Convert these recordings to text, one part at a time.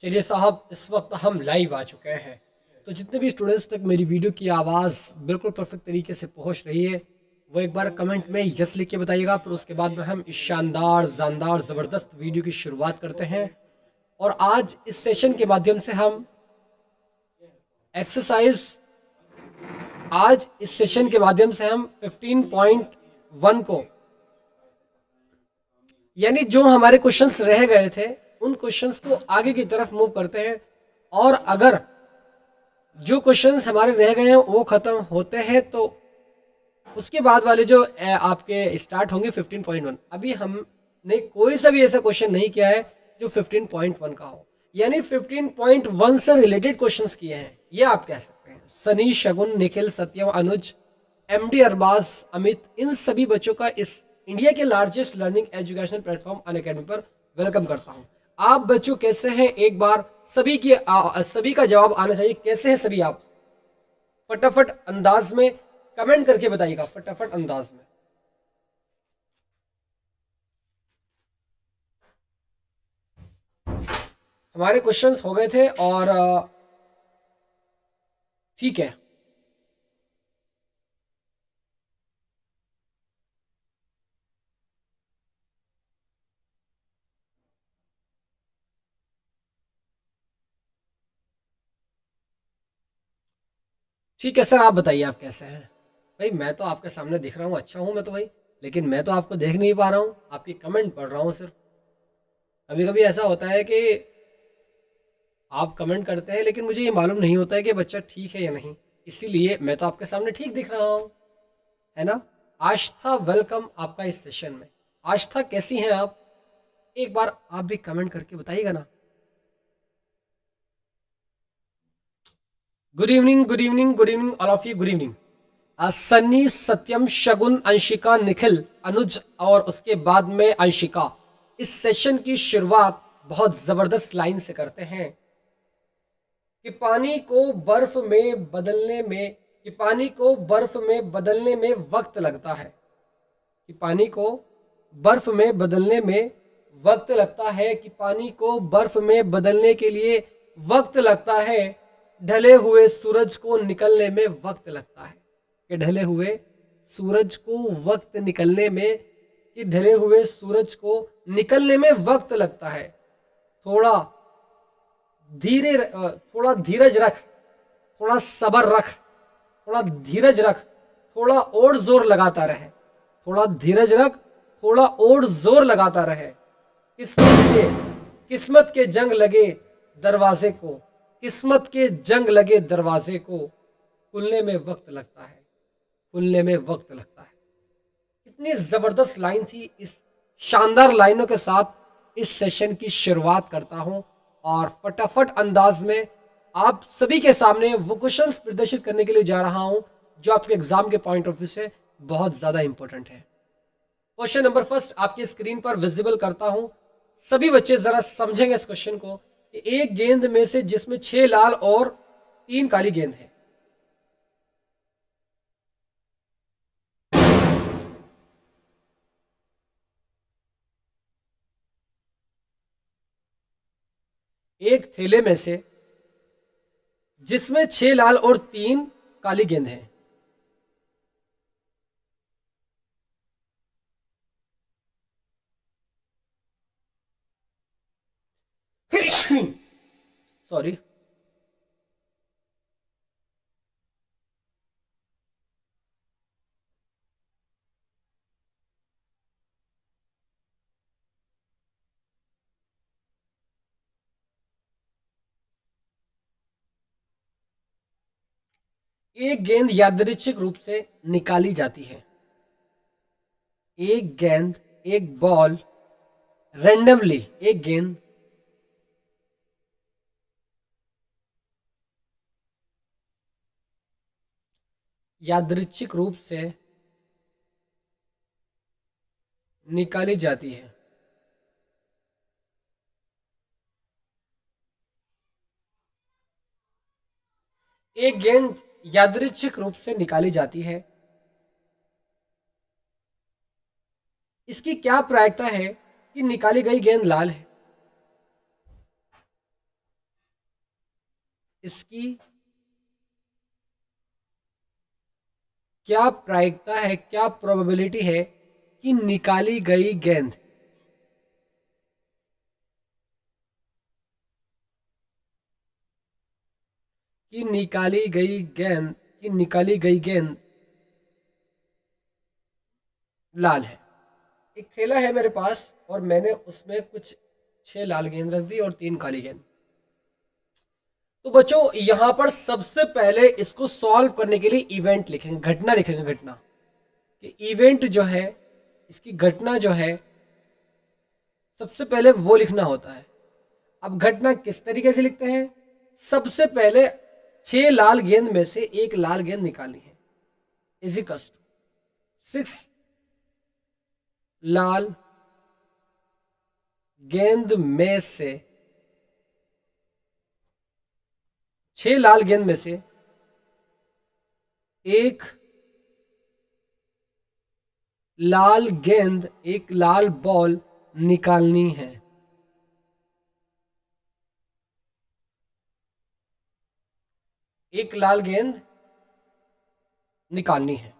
चलिए साहब, इस वक्त हम लाइव आ चुके हैं। तो जितने भी स्टूडेंट्स तक मेरी वीडियो की आवाज़ बिल्कुल परफेक्ट तरीके से पहुंच रही है, वो एक बार कमेंट में यस लिख के बताइएगा। फिर उसके बाद में हम इस शानदार जानदार ज़बरदस्त वीडियो की शुरुआत करते हैं। और आज इस सेशन के माध्यम से हम एक्सरसाइज आज इस सेशन के माध्यम से हम 15.1 को, यानी जो हमारे क्वेश्चंस रह गए थे, उन क्वेश्चंस को आगे की तरफ मूव करते हैं। और अगर जो क्वेश्चंस हमारे रह गए हैं वो खत्म होते हैं तो उसके बाद वाले जो आपके स्टार्ट होंगे 15.1। अभी हमने कोई सा भी ऐसा क्वेश्चन नहीं किया है जो 15.1 का हो, यानी 15.1 से रिलेटेड क्वेश्चंस किए हैं, ये आप कह सकते हैं। सनी, शगुन, निखिल, सत्यम, अनुज, एमडी, अरबाज, अमित, इन सभी बच्चों का इस इंडिया के largest learning educational platform Unacademy पर वेलकम करता हूं। आप बच्चों कैसे हैं? एक बार सभी का जवाब आना चाहिए। कैसे हैं सभी आप? फटाफट अंदाज में कमेंट करके बताइएगा, फटाफट अंदाज में। हमारे क्वेश्चंस हो गए थे और ठीक है। ठीक है सर, आप बताइए आप कैसे हैं? भाई मैं तो आपके सामने दिख रहा हूँ, अच्छा हूँ मैं तो भाई, लेकिन मैं तो आपको देख नहीं पा रहा हूँ, आपकी कमेंट पढ़ रहा हूँ सिर्फ। कभी कभी ऐसा होता है कि आप कमेंट करते हैं लेकिन मुझे ये मालूम नहीं होता है कि बच्चा ठीक है या नहीं, इसीलिए मैं तो आपके सामने ठीक दिख रहा हूँ, है ना? आस्था, वेलकम आपका इस सेशन में। आस्था, कैसी हैं आप? एक बार आप भी कमेंट करके बताइएगा ना। Good evening, good evening, good evening all of you, good evening. Sunny, Satyam, Shagun, Anshika, Nikhil, Anuj और उसके बाद में अंशिका। इस सेशन की शुरुआत बहुत जबरदस्त लाइन से करते हैं कि पानी को बर्फ में बदलने में कि पानी को बर्फ में बदलने में वक्त लगता है। कि पानी को बर्फ में बदलने में वक्त लगता है। कि पानी को बर्फ में बदलने के लिए वक्त लगता है। ढले हुए सूरज को निकलने में वक्त लगता है। कि ढले हुए सूरज को वक्त निकलने में कि ढले हुए सूरज को निकलने में वक्त लगता है। थोड़ा थोड़ा धीरज रख, थोड़ा सब्र रख, थोड़ा धीरज रख, थोड़ा और जोर लगाता रहे। थोड़ा धीरज रख, थोड़ा और जोर लगाता रहे। किस्मत के जंग लगे दरवाजे को, किस्मत के जंग लगे दरवाजे को, खुलने में वक्त लगता है, खुलने में वक्त लगता है। कितनी जबरदस्त लाइन थी। इस शानदार लाइनों के साथ इस सेशन की शुरुआत करता हूं और फटाफट अंदाज में आप सभी के सामने वो क्वेश्चंस प्रदर्शित करने के लिए जा रहा हूं जो आपके एग्जाम के पॉइंट ऑफ व्यू से बहुत ज्यादा इंपॉर्टेंट है। क्वेश्चन नंबर फर्स्ट आपकी स्क्रीन पर विजिबल करता हूं। सभी बच्चे जरा समझेंगे इस क्वेश्चन को कि एक गेंद में से जिसमें 6 लाल और 3 काली गेंद है। एक थैले में से जिसमें 6 लाल और 3 काली गेंद है। सॉरी। एक गेंद यादृच्छिक रूप से निकाली जाती है। एक गेंद, एक बॉल, रैंडमली एक गेंद यादृच्छिक रूप से निकाली जाती है। एक गेंद यादृच्छिक रूप से निकाली जाती है। इसकी क्या प्रायिकता है कि निकाली गई गेंद लाल है? इसकी क्या प्रायिकता है, क्या प्रोबेबिलिटी है कि निकाली गई गेंद लाल है। एक थैला है मेरे पास और मैंने उसमें कुछ 6 लाल गेंद रख दी और 3 काली गेंद। तो बच्चों यहां पर सबसे पहले इसको सॉल्व करने के लिए इवेंट लिखेंगे, घटना लिखेंगे। घटना कि इवेंट जो है, इसकी घटना जो है, सबसे पहले वो लिखना होता है। अब घटना किस तरीके से लिखते हैं? सबसे पहले 6 लाल गेंद में से एक लाल गेंद निकालनी है, इजिकल्स 6 लाल गेंद में से 6 लाल गेंद में से एक लाल गेंद, एक लाल बॉल निकालनी है। एक लाल गेंद निकालनी है।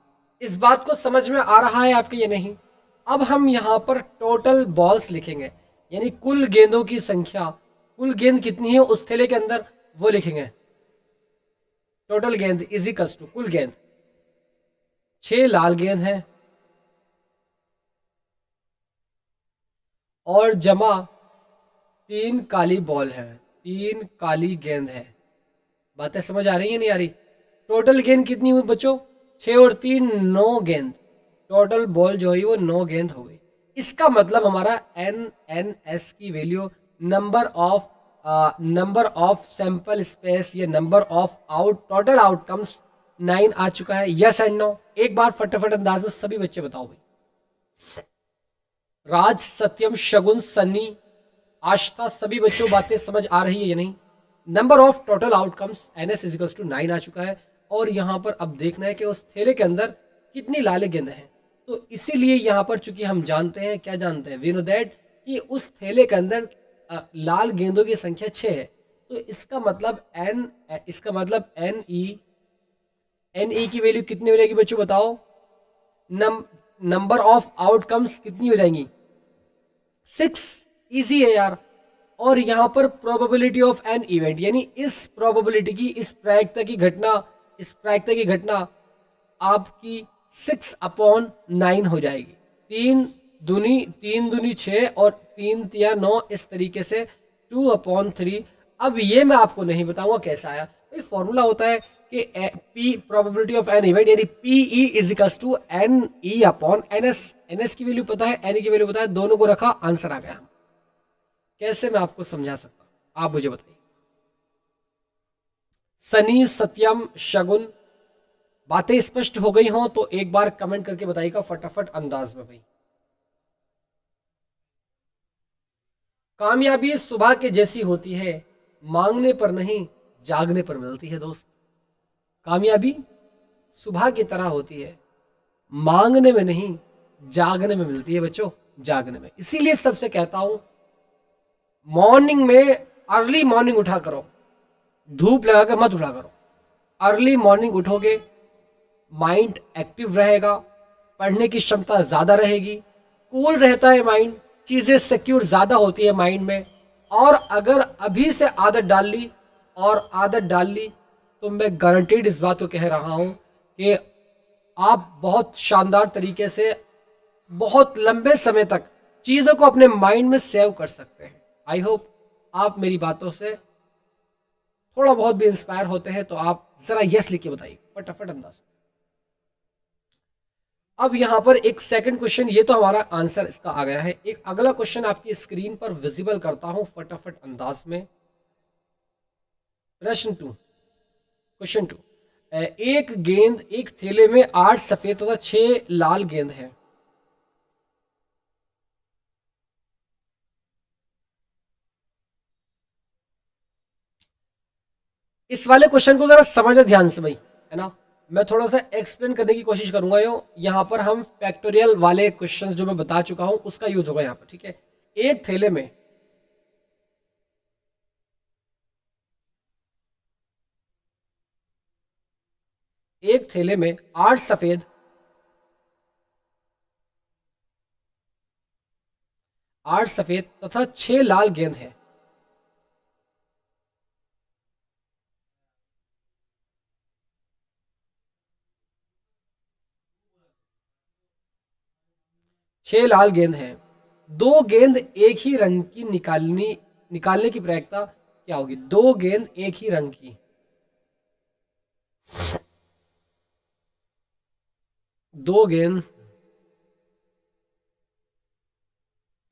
इस बात को समझ में आ रहा है आपके? ये नहीं। अब हम यहां पर टोटल बॉल्स लिखेंगे, यानी कुल गेंदों की संख्या, कुल गेंद कितनी है उस थैले के अंदर वो लिखेंगे। टोटल गेंद इजिकल्स टू कुल गेंद, 6 लाल गेंद है और जमा 3 काली बॉल है, 3 काली गेंद है। बातें समझ आ रही है नहीं आ रही? टोटल गेंद कितनी हुई बच्चों? 6 और 3 9 गेंद। टोटल बॉल जो है वो 9 गेंद हो गई। इसका मतलब हमारा NNS की value number of sample space या नंबर ऑफ टोटल आउटकम्स 9 आ चुका है। Yes and no? एक बार फटाफट अंदाज में सभी बच्चे बताओ भाई। राज, सत्यम, शगुन, सन्नी, आस्था, सभी बच्चों बातें समझ आ रही है या नहीं? Number of total outcomes NS equals to 9 आ चुका है और यहां पर अब देखना है कि उस थैले के अंदर कितनी लाल गेंदें हैं। तो इसीलिए यहां पर चूंकि हम जानते हैं, क्या जानते हैं, वी नो दैट कि उस थैले के अंदर लाल गेंदों की संख्या 6 है। तो इसका मतलब NE की वैल्यू कितनी हो जाएगी बच्चों बताओ? नंबर ऑफ आउटकम्स कितनी हो जाएंगी? 6। इजी है यार। और यहां पर प्रोबेबिलिटी ऑफ एन इवेंट, यानी इस प्रोबेबिलिटी की, इस प्रायिकता की घटना आपकी 6/9 हो जाएगी। 3 दूनी 6 और 3 तिया 9, इस तरीके से 2/3। अब ये मैं आपको नहीं बताऊंगा कैसा आया। ये फॉर्मूला होता है कि P probability of an event, यानी PE equals to NE/NS। NS की वैल्यू पता है, NE की वैल्यू पता है, दोनों को रखा, आंसर आ गया। कैसे मैं आपको समझा सकता हूं, आप मुझे बताइए। सनी, सत्यम, शगुन, बातें स्पष्ट हो गई हों तो एक बार कमेंट करके बताइएगा फटाफट अंदाज में भाई। कामयाबी सुबह के जैसी होती है, मांगने पर नहीं जागने पर मिलती है दोस्त। कामयाबी सुबह की तरह होती है, मांगने में नहीं जागने में मिलती है बच्चों, जागने में। इसीलिए सबसे कहता हूं मॉर्निंग में, अर्ली मॉर्निंग उठा करो, धूप लगा कर मत उठा करो। अर्ली मॉर्निंग उठोगे, माइंड एक्टिव रहेगा, पढ़ने की क्षमता ज़्यादा रहेगी, कूल रहता है माइंड, चीज़ें सिक्योर ज़्यादा होती है माइंड में। और अगर अभी से आदत डाल ली तो मैं गारंटीड इस बात को कह रहा हूँ कि आप बहुत शानदार तरीके से बहुत लंबे समय तक चीज़ों को अपने माइंड में सेव कर सकते हैं। आई होप आप मेरी बातों से थोड़ा बहुत भी इंस्पायर होते हैं, तो आप ज़रा यस लिख के बताइए फटाफट अंदाज। अब यहां पर एक सेकंड क्वेश्चन, ये तो हमारा आंसर इसका आ गया है। एक अगला क्वेश्चन आपकी स्क्रीन पर विजिबल करता हूं फटाफट अंदाज में। क्वेश्चन 2। एक गेंद, एक थैले में 8 सफेद तथा 6 लाल गेंद है। इस वाले क्वेश्चन को जरा समझना ध्यान से भाई, है ना। मैं थोड़ा सा एक्सप्लेन करने की कोशिश करूंगा। यहाँ पर हम फैक्टोरियल वाले क्वेश्चंस जो मैं बता चुका हूं उसका यूज होगा यहाँ पर, ठीक है। एक थैले में एक थैले में 8 सफेद तथा 6 लाल गेंद है। छह लाल गेंद है, दो गेंद एक ही रंग की निकालने की प्रक्रिया क्या होगी? दो गेंद एक ही रंग की, दो गेंद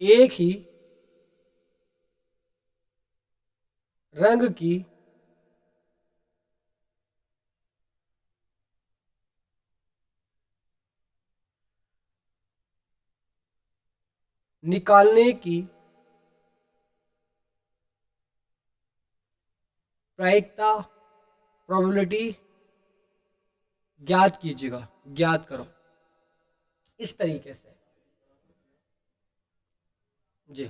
एक ही रंग की निकालने की प्रायिकता प्रोबेबिलिटी ज्ञात कीजिएगा, ज्ञात करो। इस तरीके से जी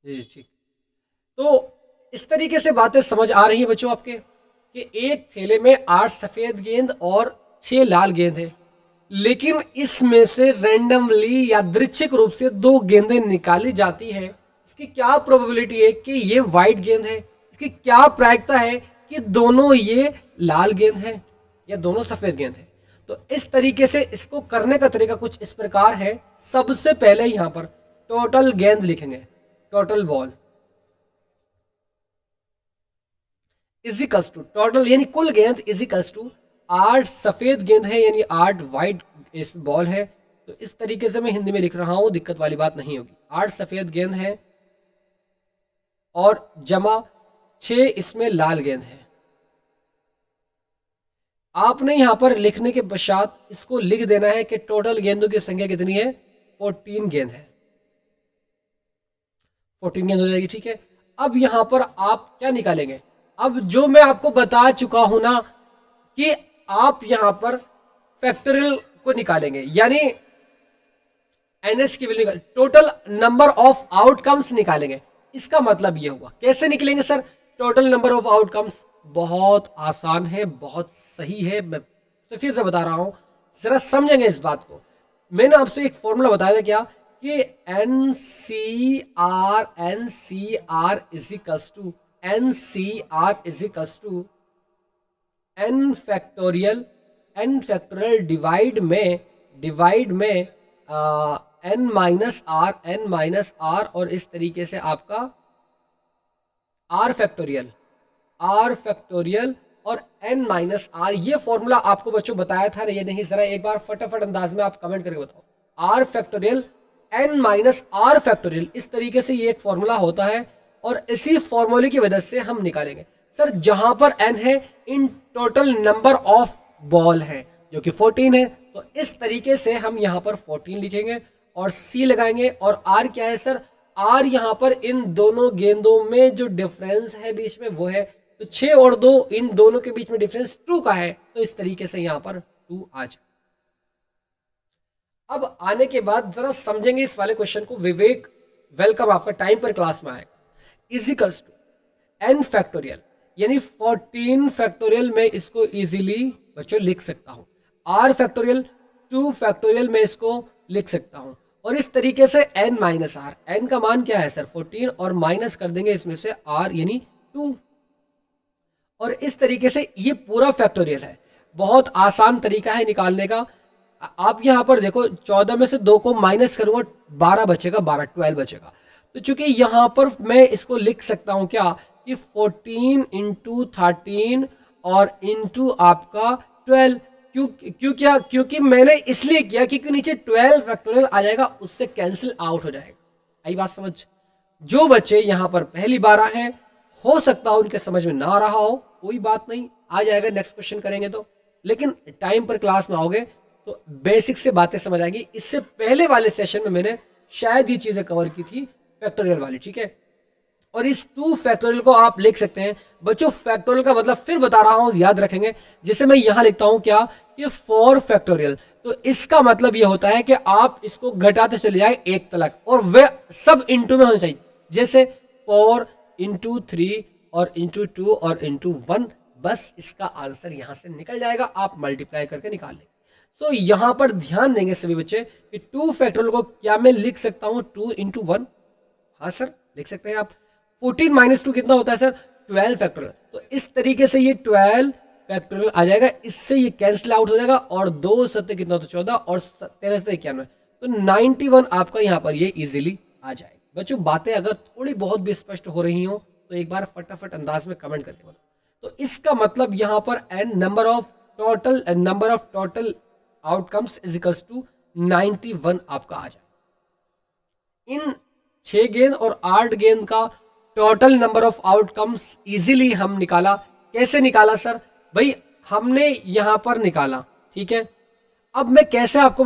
जी ठीक। तो इस तरीके से बातें समझ आ रही हैं बच्चों आपके कि एक थैले में 8 सफेद गेंद और 6 लाल गेंद है, लेकिन इसमें से रैंडमली यादृच्छिक रूप से दो गेंदें निकाली जाती हैं। इसकी क्या प्रोबेबिलिटी है कि ये वाइट गेंद है? इसकी क्या प्रायिकता है कि दोनों ये लाल गेंद है या दोनों सफेद गेंद है? तो इस तरीके से इसको करने का तरीका कुछ इस प्रकार है। सबसे पहले यहां पर टोटल गेंद लिखेंगे, total ball equals to total यानी कुल गेंद इजिकल्स टू 8 सफेद गेंद है यानी 8 वाइट इस बॉल है। तो इस तरीके से मैं हिंदी में लिख रहा हूं, दिक्कत वाली बात नहीं होगी। 8 सफेद गेंद है और जमा 6 इसमें लाल गेंद है। आपने यहां पर लिखने के पश्चात इसको लिख देना है कि टोटल गेंदों की संख्या कितनी है? 14 गेंद है, 14 गेंद हो जाएगी। ठीक है, अब यहां पर आप क्या निकालेंगे? अब जो मैं आपको बता चुका हूं ना कि आप यहां पर फैक्टोरियल को निकालेंगे, यानी एनएस की value, total number of outcomes निकालेंगे। इसका मतलब यह हुआ। कैसे निकलेंगे sir total number of outcomes? बहुत आसान है, बहुत सही है। मैं फिर से बता रहा हूं, जरा समझेंगे इस बात को। मैंने आपसे एक फॉर्मूला बताया था क्या कि N C R equals to N factorial divide में एन माइनस आर और इस तरीके से आपका आर फैक्टोरियल और एन माइनस आर। ये फॉर्मूला आपको बच्चों बताया था ये नहीं? जरा एक बार फटाफट अंदाज में आप कमेंट करके बताओ। R factorial N minus R factorial, इस तरीके से ये एक फॉर्मूला होता है और इसी फॉर्मूले की वजह से हम निकालेंगे। सर जहां पर एन है in total number of ball है जो कि 14 है, तो इस तरीके से हम यहां पर 14 लिखेंगे और सी लगाएंगे। और आर क्या है सर? आर यहां पर इन दोनों गेंदों में जो डिफरेंस है बीच में वो है, तो 6 और 2 इन दोनों के बीच में डिफरेंस 2 का है, तो इस तरीके से यहां पर 2 आ जाए। अब आने के बाद जरा समझेंगे इस वाले क्वेश्चन को। विवेक वेलकम, आपका टाइम पर क्लास में आएगा। इजिकल्स टू एन फैक्टोरियल यानी 14 फैक्टोरियल में इसको इजीली बच्चों लिख सकता हूं। आर फैक्टोरियल 2 फैक्टोरियल में इसको लिख सकता हूं। और इस तरीके से एन माइनस आर, एन का मान क्या है सर? 14 और माइनस कर देंगे इसमें से आर यानी 2। और इस तरीके से ये पूरा फैक्टोरियल है। बहुत आसान तरीका है निकालने का। आप यहां पर देखो 14 में से 2 को माइनस करूंगा 12 बचेगा, 12 बचेगा। तो चूंकि यहां पर मैं इसको लिख सकता हूं क्या कि 14 इंटू 13 और इंटू आपका 12। क्योंकि मैंने इसलिए किया क्योंकि नीचे 12 फैक्टोरियल आ जाएगा, उससे कैंसिल आउट हो जाएगा। आई बात समझ? जो बच्चे यहां पर पहली बार आए हैं, हो सकता हो उनके समझ में ना आ रहा हो, कोई बात नहीं, आ जाएगा, नेक्स्ट क्वेश्चन करेंगे तो। लेकिन टाइम पर क्लास में आओगे तो बेसिक से बातें समझ आएंगी। इससे पहले वाले सेशन में मैंने शायद ये चीजें कवर की थी फैक्टोरियल वाली, ठीक है। और इस 2 फैक्टोरियल को आप लिख सकते हैं बच्चों। फैक्टोरियल का मतलब फिर बता रहा हूं, याद रखेंगे। जैसे मैं यहां लिखता हूं क्या कि 4 फैक्टोरियल, तो इसका मतलब यह होता है कि आप इसको घटाते चले जाए 1 तक और वे सब इंटू में होने चाहिए। जैसे 4 इंटू 3 और इंटू 2 और इंटू 1 बस इसका आंसर यहाँ से निकल जाएगा, आप मल्टीप्लाई करके निकाल लेंगे। सो यहाँ पर ध्यान देंगे सभी बच्चे कि 2 फैक्टोरियल को क्या मैं लिख सकता हूँ 2 इंटू 1, हाँ सर लिख सकते हैं आप। 14 माइनस 2 कितना होता है सर 12 फैक्टोरियल, तो इस तरीके से ये 12 फैक्टोरियल आ जाएगा, इससे ये कैंसिल आउट हो जाएगा और 2 सत्ते कितना होता है 14 और 13 सत्ते 91, तो 91 आपका यहाँ पर ये इजीली आ जाएगा। बच्चों बातें अगर थोड़ी बहुत भी स्पष्ट हो रही हो तो एक बार फटाफट अंदाज में कमेंट करके बताओ। तो इसका मतलब यहाँ पर n number of total outcomes is equals to 91 आपका आ जाए। इन 6 गेंद और 8 गेंद का total number of outcomes easily हम निकाला। कैसे निकाला सर? भाई हमने यहां पर निकाला, ठीक है। अब मैं कैसे आपको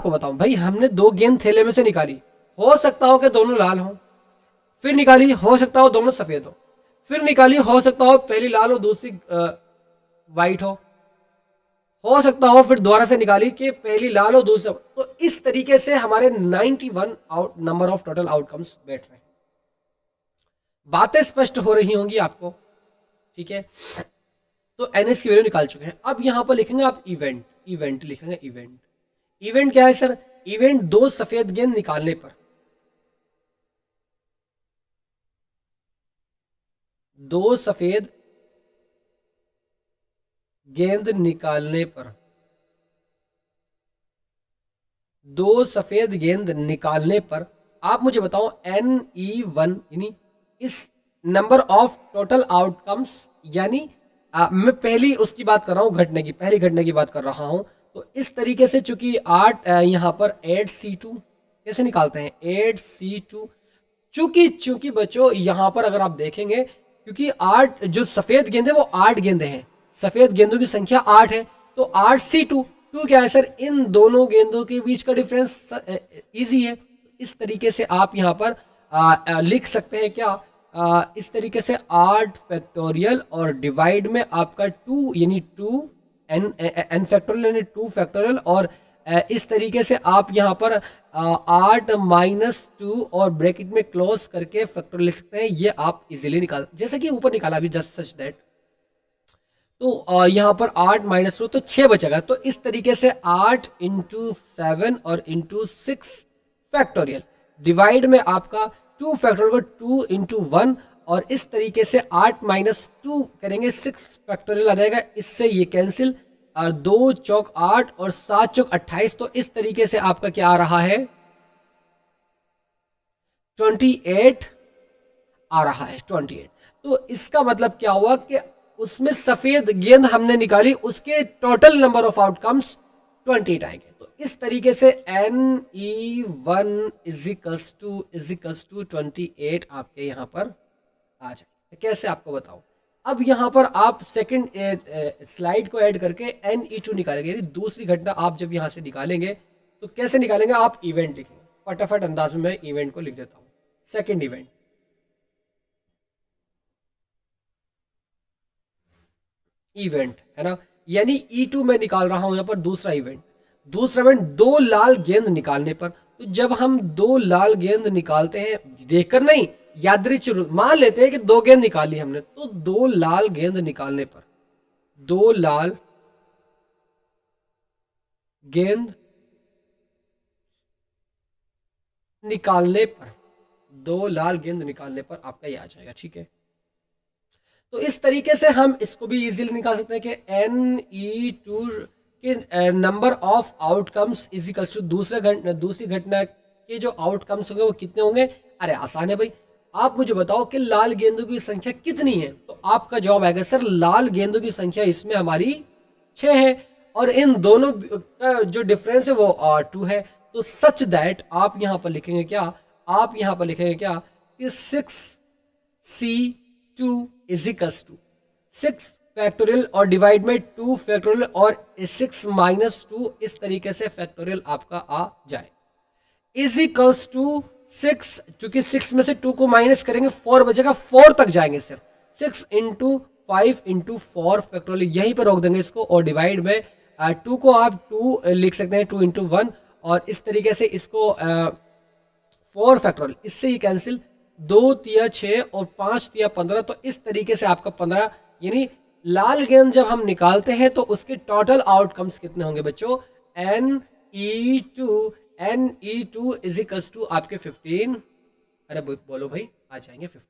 बताऊं भाई, हमने 2 गेंद थैले में से निकाली, हो सकता हो कि दोनों लाल हो, फिर निकाली हो सकता हो दोनों सफेद फिर निकाली हो सकता हो पहली लाल हो दूसरी वाइट हो सकता हो फिर दोबारा से निकाली कि पहली लाल हो दूसरी। तो इस तरीके से हमारे 91 नंबर ऑफ टोटल आउटकम्स बैठ रहे हैं। बातें स्पष्ट हो रही होंगी आपको, ठीक है। तो एनएस की वैल्यू निकाल चुके हैं। अब यहां पर लिखेंगे आप इवेंट लिखेंगे। इवेंट क्या है सर? इवेंट 2 सफेद गेंद निकालने पर, 2 सफेद गेंद निकालने पर, 2 सफेद गेंद निकालने पर आप मुझे बताओ NE1 यानी इस नंबर ऑफ टोटल आउटकम्स, यानी मैं पहली उसकी बात कर रहा हूं, पहली घटना की बात कर रहा हूं। तो इस तरीके से चूंकि 8 यहां पर 8C2 कैसे निकालते हैं 8C2, चूंकि बच्चों यहां पर अगर आप देखेंगे क्योंकि 8 जो सफेद गेंद है वो 8 गेंदे हैं, सफेद गेंदों की संख्या 8 है, तो 8C2 क्या है सर? इन दोनों गेंदों के बीच का डिफरेंस इजी है। इस तरीके से आप यहां पर लिख सकते हैं क्या, इस तरीके से 8 फैक्टोरियल और डिवाइड में आपका 2 यानी 2 n फैक्टोरियल यानी 2 फैक्टोरियल, और इस तरीके से आप यहाँ पर 8 माइनस 2 और ब्रैकेट में क्लोज करके फैक्टोरियल लिख सकते हैं। ये आप इजीली निकाल, जैसे कि ऊपर निकाला अभी जस्ट सच दैट। तो यहाँ पर 8 माइनस 2 तो 6 बचेगा। तो इस तरीके से 8 इंटू 7 और इंटू 6 फैक्टोरियल, डिवाइड में आपका 2 फैक्टोरियल को 2 इंटू 1, और इस तरीके से 8 माइनस 2 करेंगे 6 फैक्टोरियल आ जाएगा, इससे ये कैंसिल, और 2 चौक 8 और 7 चौक 28। तो इस तरीके से आपका क्या आ रहा है 28 आ रहा है 28। तो इसका मतलब क्या हुआ कि उसमें सफेद गेंद हमने निकाली, उसके टोटल नंबर ऑफ आउटकम्स 28 आएंगे। तो इस तरीके से NE1 इजिकल्स टू 28 आपके यहां पर आ जाए। कैसे आपको बताओ, अब यहां पर आप सेकंड स्लाइड को ऐड करके NE2 निकालेंगे, यानी दूसरी घटना आप जब यहां से निकालेंगे तो कैसे निकालेंगे आप इवेंट लिखेंगे। फटाफट अंदाज में मैं इवेंट को लिख देता हूं, सेकंड इवेंट है ना, यानी E2 में निकाल रहा हूं यहां पर दूसरा इवेंट 2 लाल गेंद निकालने पर। तो जब हम 2 लाल गेंद निकालते हैं, देखकर नहीं, यादृच्छिक मान लेते हैं कि 2 गेंद निकाली हमने, तो 2 लाल गेंद निकालने पर, 2 लाल गेंद निकालने पर, 2 लाल गेंद निकालने पर आपका ये आ जाएगा, ठीक है। तो इस तरीके से हम इसको भी इजीली निकाल सकते हैं कि NE2 के number of outcomes is equals to दूसरी घटना के जो आउटकम्स होंगे वो कितने होंगे। अरे आसान है भाई, आप मुझे बताओ कि लाल गेंदों की संख्या कितनी है, तो आपका जवाब आएगा सर लाल गेंदों की संख्या इसमें हमारी 6 है, और इन दोनों का जो डिफरेंस है वो 2 है। तो सच दैट आप यहां पर लिखेंगे क्या, आप यहां पर लिखेंगे क्या कि 6C2 is equals to 6 factorial और डिवाइड में 2 फैक्टोरियल और 6 माइनस 2, इस तरीके से फैक्टोरियल आपका आ जाए, इज इक्वल्स टू 6, चूंकि 6 में से 2 को माइनस करेंगे 4 बचेगा, 4 तक जाएंगे सिर्फ, 6 इंटू 5 इंटू 4 फैक्टोरियल यहीं पर रोक देंगे इसको, और डिवाइड में 2 को आप 2 लिख सकते हैं 2 इंटू 1, और इस तरीके से इसको 4 फैक्टोरियल, इससे ही कैंसिल, 2 तिया 6 और 5 तिया 15, तो इस तरीके से आपका 15, यानी लाल गेंद जब हम निकालते हैं तो उसके टोटल आउटकम्स कितने होंगे बच्चों, NE2 इज इक्वल्स टू आपके 15, अरे बोलो भाई, आ जाएंगे 15।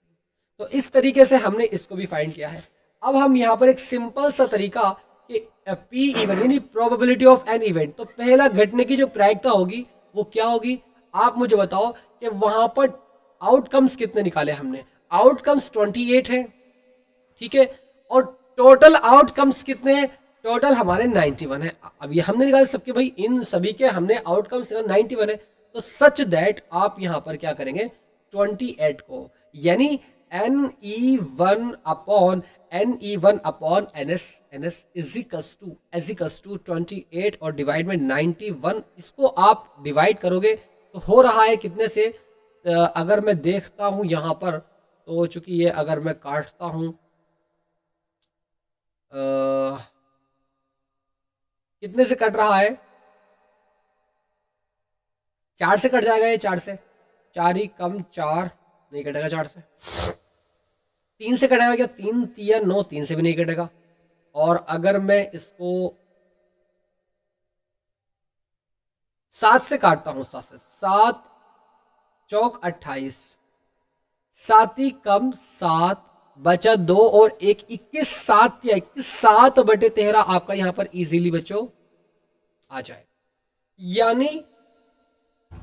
तो इस तरीके से हमने इसको भी फाइंड किया है। अब हम यहाँ पर एक सिंपल सा तरीका कि पी इवेंट यानी प्रोबेबिलिटी ऑफ एन इवेंट, तो पहला घटने की जो प्रायिकता होगी वो क्या होगी, आप मुझे बताओ कि वहां पर आउटकम्स कितने निकाले हमने, आउटकम्स 28 हैं, ठीक है, और टोटल आउटकम्स कितने हैं, टोटल हमारे 91 है। अब ये हमने निकाले सबके, भाई इन सभी के हमने आउटकम्स 91 है, तो सच दैट आप यहां पर क्या करेंगे 28 को, यानी NE1 upon NS equals to 28 और डिवाइड में 91, इसको आप डिवाइड करोगे तो हो रहा है कितने से, अगर मैं देखता हूं यहां पर, तो चूंकि ये अगर मैं काटता हूं कितने से कट रहा है, 4 से कट जाएगा ये, 4 से, 4 ही कम 4 नहीं कटेगा, 4 से 3 से कटेगा क्या, 3 तिया 9, 3 से भी नहीं कटेगा। और अगर मैं इसको 7 से काटता हूं, 7 से, 7 चौक 28, 7 ही कम 7 बचा 2 और 1, 21, 7 या 21, 7 बटे 13 आपका यहां पर इजीली बच्चों आ जाए। यानी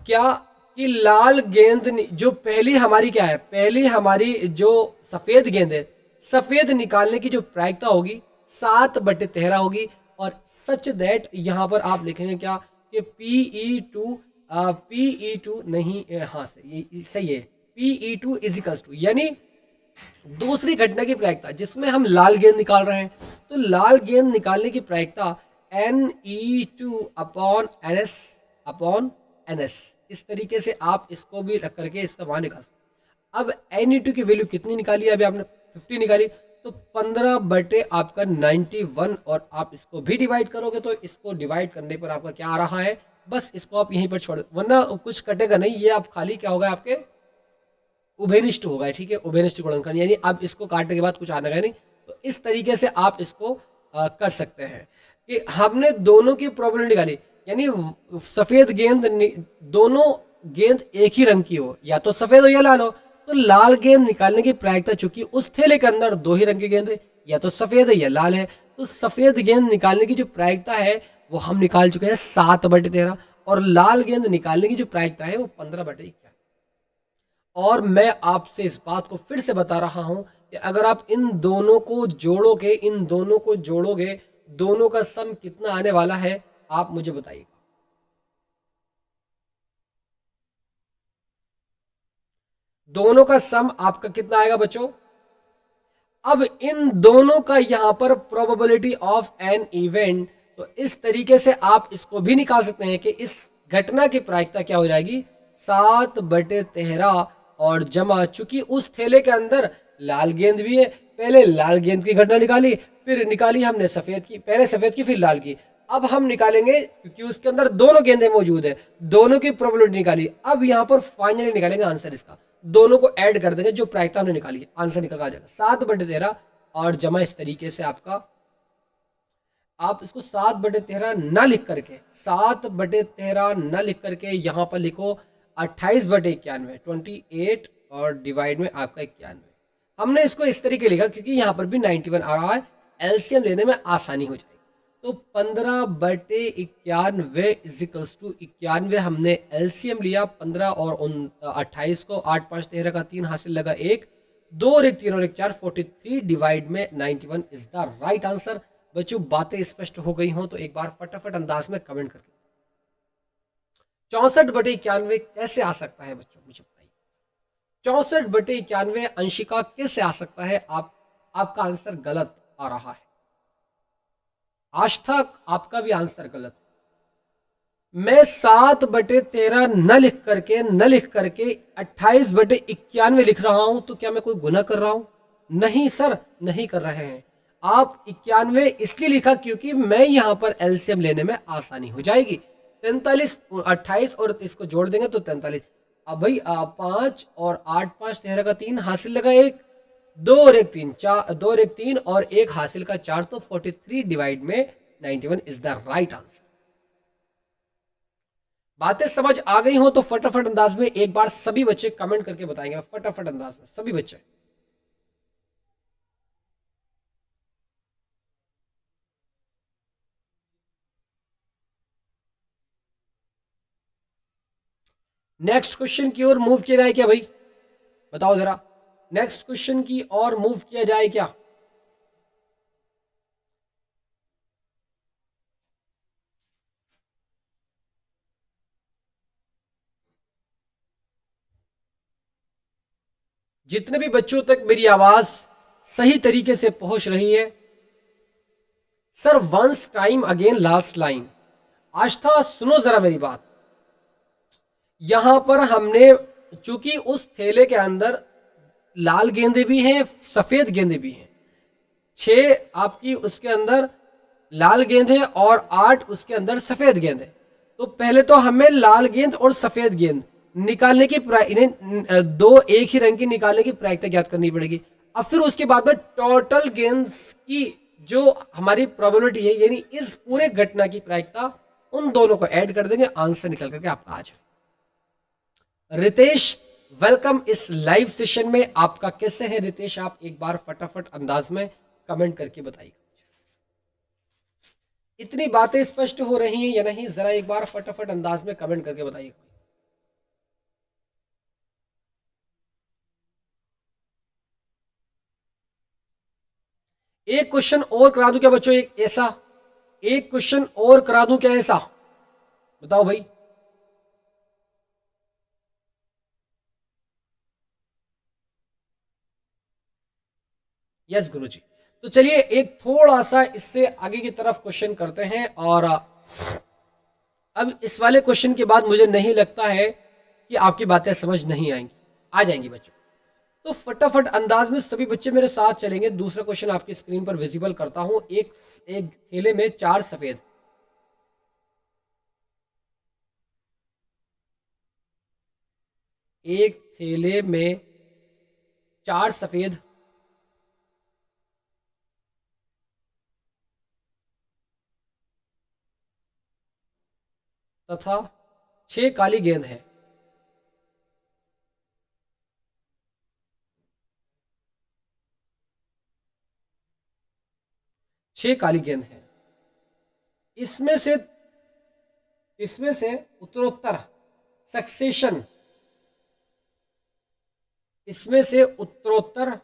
क्या कि लाल गेंद जो पहली हमारी क्या है, पहली हमारी जो सफेद गेंद है, सफेद निकालने की जो प्रायिकता होगी 7 बटे 13 होगी, और सच दैट यहां पर आप लिखेंगे क्या कि PE2 नहीं, हाँ से ये सही है, PE2 इजिकल्स टू, यानी दूसरी घटना की प्रायिकता जिसमें हम लाल गेंद निकाल रहे हैं, तो लाल गेंद निकालने की प्रायिकता NE2 अपॉन NS, इस तरीके से आप इसको भी रख करके इसका मान निकाल सकते। अब NE2 की वैल्यू कितनी निकाली, अभी आपने 50 निकाली, तो 15 बटे आपका 91, और आप इसको भी डिवाइड करोगे तो इसको डिवाइड करने पर आपका क्या आ रहा है, बस इसको आप यहीं पर छोड़, वरना कुछ कटेगा नहीं, ये आप खाली क्या होगा आपके उभयनिष्ठ होगा, ठीक है, उभयनिष्ठ गुणनखंड, यानी अब इसको काटने के बाद कुछ आने का नहीं। तो इस तरीके से आप इसको कर सकते हैं कि हमने दोनों की प्रोबेबिलिटी निकाली, यानी सफेद गेंद, दोनों गेंद एक ही रंग की हो, या तो सफेद हो या लाल हो, तो लाल गेंद निकालने की प्रायिकता, चूंकि उस थैले के अंदर 2 ही रंग की गेंद है, या तो सफेद है या लाल है, तो सफेद गेंद निकालने की जो प्रायिकता है वो हम निकाल चुके हैं 7 बटे 13, और लाल गेंद निकालने की जो प्रायिकता है वो 15 बटे 21। और मैं आपसे इस बात को फिर से बता रहा हूं कि अगर आप इन दोनों को जोड़ोगे, दोनों का सम कितना आने वाला है, आप मुझे बताइएगा। दोनों का सम आपका कितना आएगा बच्चों, अब इन दोनों का यहां पर प्रोबेबिलिटी ऑफ एन इवेंट, तो इस तरीके से आप इसको भी निकाल सकते हैं कि इस घटना की प्रायिकता क्या हो जाएगी 7 बटे 13, और जमा, चूंकि उस थैले के अंदर लाल गेंद भी है, पहले लाल गेंद की घटना निकाली, फिर निकाली हमने सफेद की, पहले सफेद की फिर लाल की, अब हम निकालेंगे क्योंकि उसके अंदर दोनों गेंदें मौजूद है, दोनों की प्रोबेबिलिटी निकाली, अब यहां पर फाइनली निकालेंगे आंसर इसका, दोनों को ऐड कर देंगे, जो प्रायिकता हमने निकाली है आंसर निकल आ जाएगा 7 बटे 13, और जमा इस तरीके से आपका, आप इसको 7 बटे 13 न लिख करके, 7 बटे 13 न लिख करके यहां पर लिखो 28 बटे 91, 28 और डिवाइड में आपका 91। हमने इसको इस तरीके लिखा क्योंकि यहां पर भी 91 आ रहा है, एलसीएम लेने में आसानी हो जाएगी। तो 15 बटे 91 इजिकल्स टू 91 हमने एलसीएम लिया, 15 और 28 को, 8 5 13 का 3 हासिल लगा 1, 2 और 1 3 और 1 4, 43 डिवाइड में 91 इज द राइट आंसर। बच्चों बातें स्पष्ट हो गई हों तो एक बार फटाफट अंदाज में कमेंट करके 64 बटे 91 कैसे आ सकता है बच्चों, मुझे बताइए 64 बटे 91 अंशिका कैसे आ सकता है, आपका आंसर गलत आ रहा है, आज तक आपका भी आंसर गलत। मैं 7 बटे 13 न लिख करके 28 बटे 91 लिख रहा हूं, तो क्या मैं कोई गुनाह कर रहा हूं? नहीं सर, नहीं कर रहे हैं आप। 91 इसलिए लिखा क्योंकि मैं यहां पर एलसीएम लेने में आसानी हो जाएगी। 43 28 और इसको जोड़ देंगे तो 43, अब भाई 5 और 8, 5 13 का 3 हासिल लगा 1, 2 और 1 3, 4, 2 और 1 3 और 1 हासिल का 4, तो 43 डिवाइड में 91 इज द राइट आंसर। बातें समझ आ गई हो तो फटाफट अंदाज में एक बार सभी बच्चे कमेंट करके बताएंगे, फटाफट अंदाज में सभी बच्चे। नेक्स्ट क्वेश्चन की ओर मूव किया जाए क्या भाई, बताओ जरा, नेक्स्ट क्वेश्चन की ओर मूव किया जाए क्या? जितने भी बच्चों तक मेरी आवाज सही तरीके से पहुंच रही है, sir once time again last line. Aastha सुनो जरा मेरी बात, यहां पर हमने चूंकि उस थैले के अंदर लाल गेंदे भी हैं, सफेद गेंदे भी हैं, 6 आपकी उसके अंदर लाल गेंद है और 8 उसके अंदर सफेद गेंद है। तो पहले तो हमें लाल गेंद और सफेद गेंद निकालने की इन्हें दो एक ही रंग की निकालने की प्रायिकता ज्ञात करनी पड़ेगी। अब फिर उसके बाद में टोटल गेंद्स की जो हमारी प्रोबेबिलिटी है, यानी इस पूरे घटना की प्रायिकता, उन दोनों को ऐड कर देंगे, आंसर निकल करके आपका आ जाए। रितेश वेलकम इस लाइव सेशन में, आपका कैसे है रितेश? आप एक बार फटाफट अंदाज में कमेंट करके बताइए। इतनी बातें स्पष्ट हो रही हैं या नहीं, जरा एक बार फटाफट अंदाज में कमेंट करके बताइए। एक क्वेश्चन और करा दूं क्या बच्चों? एक क्वेश्चन और करा दूं क्या ऐसा? बताओ भाई। यस गुरुजी। तो चलिए एक थोड़ा सा इससे आगे की तरफ क्वेश्चन करते हैं, और अब इस वाले क्वेश्चन के बाद मुझे नहीं लगता है कि आपकी बातें समझ नहीं आएंगी, आ जाएंगी बच्चों। तो फटाफट अंदाज में सभी बच्चे मेरे साथ चलेंगे। दूसरा क्वेश्चन आपकी स्क्रीन पर विजिबल करता हूं। एक थैले में 4 सफेद, एक थैले में 4 सफेद तथा 6 काली गेंद है। छह काली गेंद है। इसमें से इसमें से उत्तरोत्तर सक्सेशन, इसमें से उत्तरोत्तर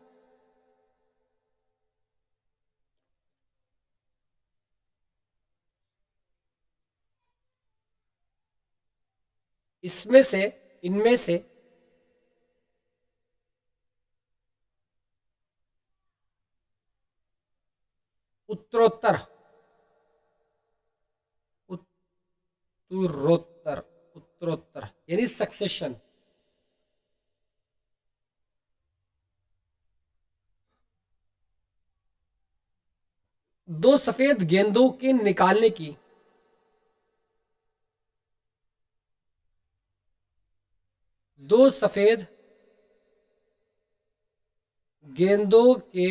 इसमें से इनमें से उत्तरोत्तर उत्तरोत्तर उत्तरोत्तर यानी सक्सेशन, दो सफेद गेंदों के निकालने की दो सफेद गेंदों के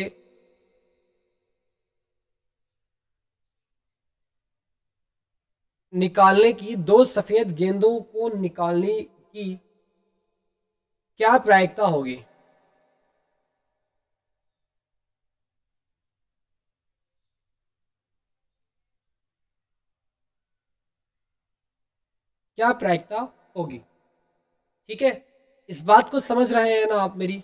निकालने की दो सफेद गेंदों को निकालने की क्या प्रायिकता होगी? क्या प्रायिकता होगी? ठीक है, इस बात को समझ रहे हैं ना आप मेरी?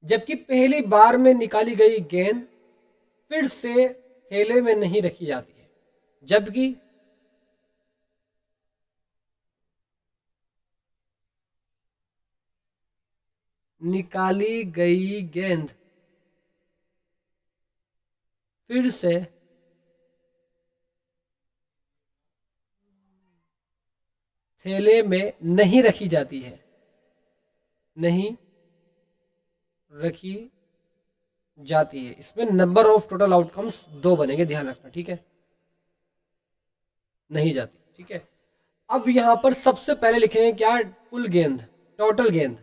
जबकि पहली बार में निकाली गई गेंद फिर से थैले में नहीं रखी जाती है, जबकि निकाली गई गेंद फिर से थैले में नहीं रखी जाती है, नहीं रखी जाती है। इसमें नंबर ऑफ टोटल आउटकम्स 2 बनेंगे, ध्यान रखना, ठीक है? नहीं जाती, ठीक है? अब यहां पर सबसे पहले लिखेंगे क्या, कुल गेंद, टोटल गेंद।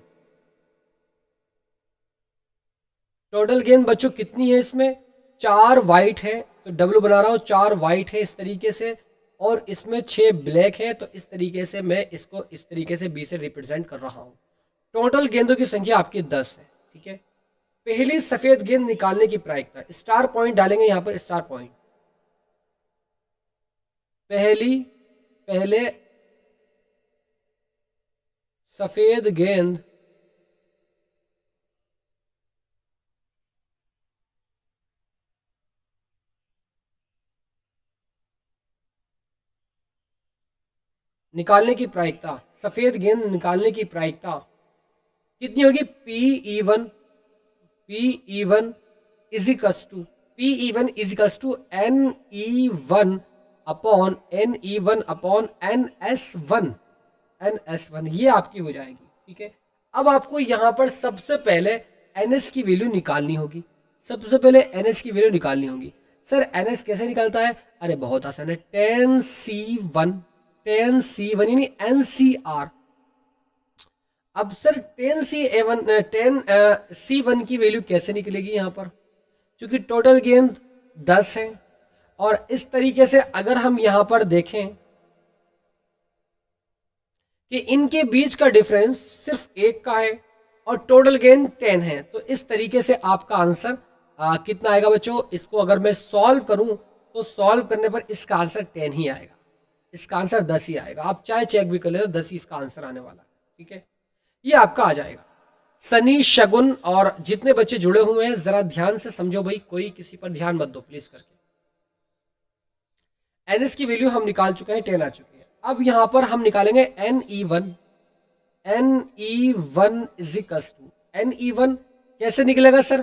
टोटल गेंद बच्चों कितनी है, इसमें 4 वाइट है तो डब्लू बना रहा हूं, 4 वाइट है इस तरीके से, और इसमें 6 ब्लैक है, तो इस तरीके से मैं इसको इस तरीके से बी से रिप्रेजेंट कर रहा हूं। टोटल गेंदों की संख्या आपकी 10 है, ठीक है। पहली सफेद गेंद निकालने की प्रायिकता, स्टार पॉइंट डालेंगे यहां पर, स्टार पॉइंट। पहले सफेद गेंद निकालने की प्रायिकता, सफेद गेंद निकालने की प्रायिकता कितनी होगी, P equals to NE1 upon NS1, ये आपकी हो जाएगी, ठीक है। अब आपको यहां पर सबसे पहले NS की वैल्यू निकालनी होगी, सबसे पहले NS की वैल्यू निकालनी होगी। सर NS कैसे निकलता है, अरे बहुत आसान है, 10C1 यानी NCR। अब सर 10C1 की वैल्यू कैसे निकलेगी यहां पर, क्योंकि टोटल गेंद 10 है, और इस तरीके से अगर हम यहां पर देखें कि इनके बीच का डिफरेंस सिर्फ 1 का है और टोटल गेंद 10 है, तो इस तरीके से आपका आंसर कितना आएगा बच्चों, इसको अगर मैं सॉल्व करूं तो सॉल्व करने पर इसका आंसर 10 ही आएगा, इसका आंसर 10 ही आएगा। आप चाहे चेक भी कर लेना, 10 ही इसका आंसर आने वाला है, ठीक है। ये आपका आ जाएगा। सनी, शगुन और जितने बच्चे जुड़े हुए हैं जरा ध्यान से समझो भाई, कोई किसी पर ध्यान मत दो प्लीज करके। NS की वैल्यू हम निकाल चुके हैं, 10 आ चुकी है। अब यहां पर हम निकालेंगे NE1 इजिकल्स टू, NE1 कैसे निकलेगा सर,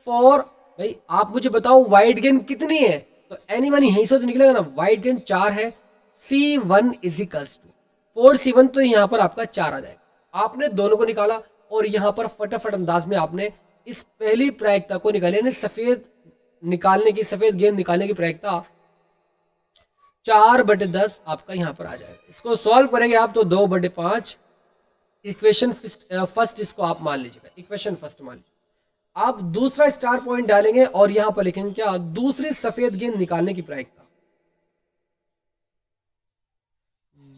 फॉर, भाई आप मुझे बताओ वाइट गेंद कितनी है, तो NE1 यहीं से तो निकलेगा ना, वाइट गेंद 4 है, C1 इजिकल्स टू 4C1, तो यहां पर आपका 4 आ जाएगा। आपने दोनों को निकाला और यहां पर फटाफट अंदाज में आपने इस पहली प्रायिकता को निकाली, यानी सफेद गेंद निकालने की प्रायिकता 4/10 आपका यहां पर आ जाएगा। इसको सॉल्व करेंगे आप तो 2/5, इक्वेशन फर्स्ट इसको आप मान लीजिएगा, इक्वेशन फर्स्ट मान लीजिए। आप दूसरा स्टार पॉइंट डालेंगे और यहां पर लिखेंगे क्या, दूसरी सफेद गेंद निकालने की प्रायिकता,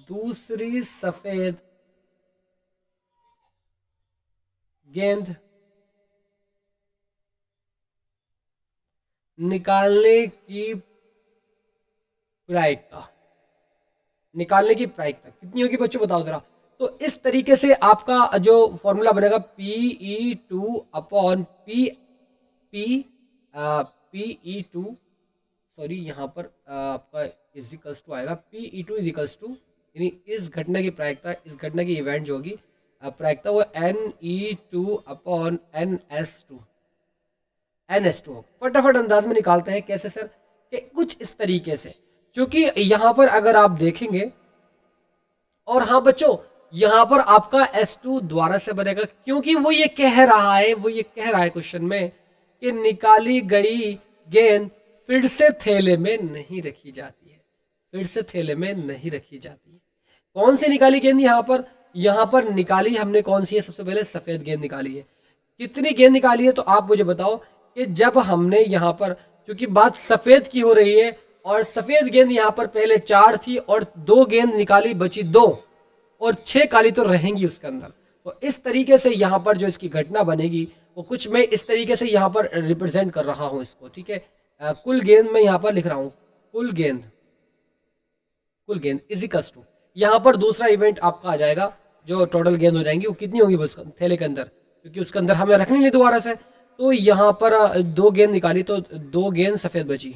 दूसरी सफेद गेंद निकालने की प्रायिकता कितनी होगी बच्चों बताओ जरा। तो इस तरीके से आपका जो फॉर्मूला बनेगा PE2 अपॉन PE2, सॉरी यहाँ पर आपका इजिकल्स टू आएगा, PE2 इजिकल्स टू, यानी इस घटना की प्रायिकता, इस घटना की इवेंट जो होगी प्रायिकता, वो NE2 अपॉन NS2 हो। फटाफट अंदाज में निकालते हैं, कैसे सर, कि कुछ इस तरीके से, क्योंकि यहां पर अगर आप देखेंगे, और हाँ बच्चों यहां पर आपका S2 द्वारा से बनेगा, क्योंकि वो ये कह रहा है क्वेश्चन में कि निकाली गई गेंद फिर से थैले में नहीं रखी जाती है, कौन सी निकाली गेंद, यहां पर निकाली हमने कौन सी है, सबसे पहले सफेद गेंद निकाली है। कितनी गेंद निकाली है, तो आप मुझे बताओ कि जब हमने यहां पर, क्योंकि बात सफेद की हो रही है, और सफेद गेंद यहां पर पहले 4 थी और 2 गेंद निकाली, बची 2, और 6 काली तो रहेंगी उसके अंदर। तो इस तरीके से यहां पर जो इसकी घटना बनेगी वो कुछ मैं इस तरीके से यहां पर रिप्रेजेंट कर रहा हूं इसको, ठीक है। कुल गेंद में यहां पर लिख रहा हूं, कुल गेंद इजिकल्स टू, यहां पर दूसरा इवेंट आपका आ जाएगा, जो टोटल गेंद हो जाएंगी वो कितनी होगी बस थैले के अंदर, क्योंकि उसके अंदर हमें रखनी नहीं दोबारा से। तो यहां पर 2 गेंद निकाली तो 2 गेंद सफेद बची,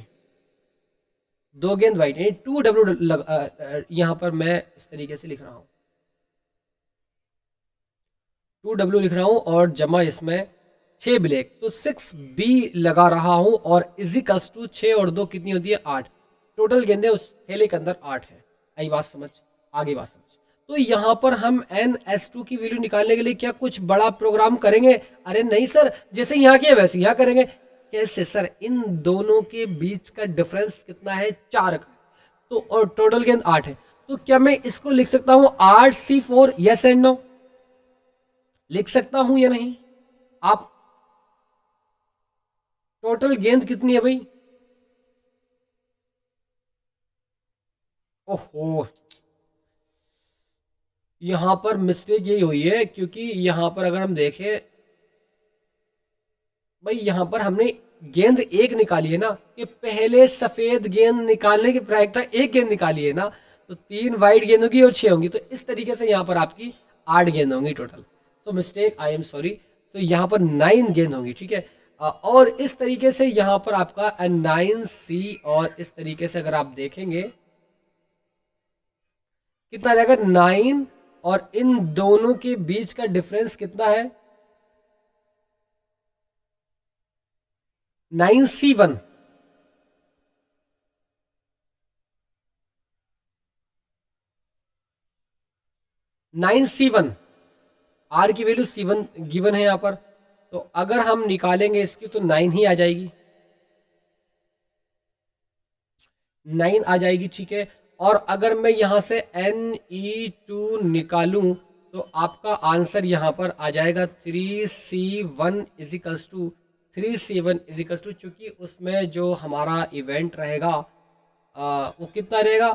2 गेंद व्हाइट, यानी 2W यहां पर मैं इस तरीके से लिख रहा हूं, 2W लिख रहा हूं, और जमा इसमें 6 ब्लैक, तो 6B लगा रहा हूं, और इजिकल्स टू 6 और 2 कितनी होती है 8, टोटल गेंदें उस थैले के अंदर 8 है। आई बात समझ, आगे बात समझ। तो यहां पर हम NS2 की वैल्यू निकालने के लिए क्या कुछ बड़ा प्रोग्राम करेंगे, अरे नहीं सर, जैसे यहां किया वैसे यहां करेंगे। कैसे सर, इन दोनों के बीच का डिफरेंस कितना है 4 का, तो और टोटल गेंद 8 है, तो क्या मैं इसको लिख सकता हूं 8C4? यस एंड नो, लिख सकता हूं या नहीं? आप टोटल गेंद कितनी है भाई? ओहो, यहां पर मिस्टेक यही हुई है, क्योंकि यहां पर अगर हम देखें भाई, यहां पर हमने गेंद एक निकाली है ना, कि पहले सफेद गेंद निकालने की प्रायिकता एक गेंद निकाली है ना, तो 3 वाइट गेंद होगी और 6 होंगी, तो इस तरीके से यहाँ पर आपकी 8 गेंद होंगी टोटल। तो मिस्टेक, आई एम सॉरी। तो यहाँ पर 9 गेंद होंगी, ठीक है। और इस तरीके से यहाँ पर आपका 9C, और इस तरीके से अगर आप देखेंगे कितना आ जाएगा 9, और इन दोनों के बीच का डिफरेंस कितना है? 9C1। 9C1, आर की वैल्यू C1 गिवन है यहाँ पर, तो अगर हम निकालेंगे इसकी तो 9 ही आ जाएगी, 9 आ जाएगी, ठीक है। और अगर मैं यहाँ से Ne2 निकालूं तो आपका आंसर यहाँ पर आ जाएगा 3C1 equals to 3C1 equals to, चूंकि उसमें जो हमारा इवेंट रहेगा वो कितना रहेगा?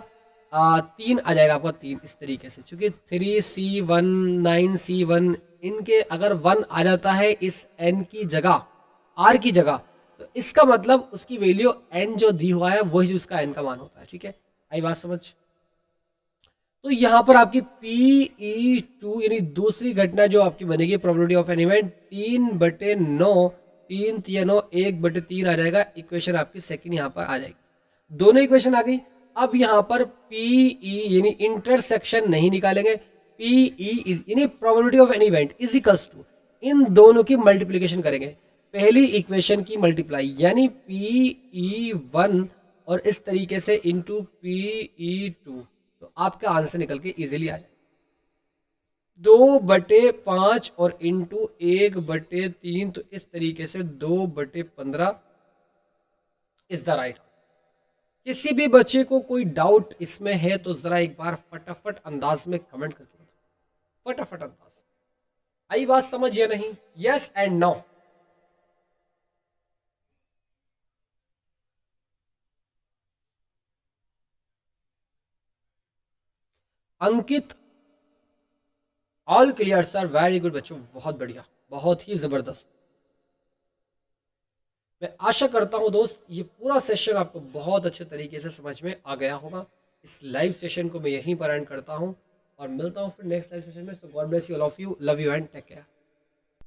3 आ जाएगा आपका, 3 इस तरीके से, चूंकि 3C1 9C1 इनके अगर 1 आ जाता है इस n की जगह, r की जगह, तो इसका मतलब उसकी वैल्यू n जो दी हुआ है वही उसका n का मान होता है, ठीक है। आई बात समझ? तो यहाँ पर आपकी PE2 यानी दूसरी घटना जो आपकी बनेगी, प्रोबेबिलिटी ऑफ एन इवेंट 3/9, 3 3 9 1/3 आ जाएगा। इक्वेशन आपकी सेकंड यहाँ पर आ जाएगी। दोनों इक्वेशन आ गई। अब यहाँ पर PE यानी इंटरसेक्शन नहीं निकालेंगे, PE यानी probability of an event is equals to, इन दोनों की मल्टीप्लीकेशन करेंगे, पहली इक्वेशन की मल्टीप्लाई यानी PE1 और इस तरीके से इंटू PE2, तो आपका आंसर निकल के इजीली आ जाए 2/5 और इंटू 1/3, तो इस तरीके से 2/15 इज द राइट। किसी भी बच्चे को कोई डाउट इसमें है तो जरा एक बार फटाफट अंदाज में कमेंट करके बताओ, फटाफट अंदाज। आई बात समझ या नहीं? Yes and no. Ankit, all clear sir, very good बच्चों, बहुत बढ़िया, बहुत ही जबरदस्त। मैं आशा करता हूं दोस्त ये पूरा सेशन आपको बहुत अच्छे तरीके से समझ में आ गया होगा। इस लाइव सेशन को मैं यहीं पर एंड करता हूं और मिलता हूं फिर नेक्स्ट लाइव सेशन में। So god bless you all of you, love you and take care.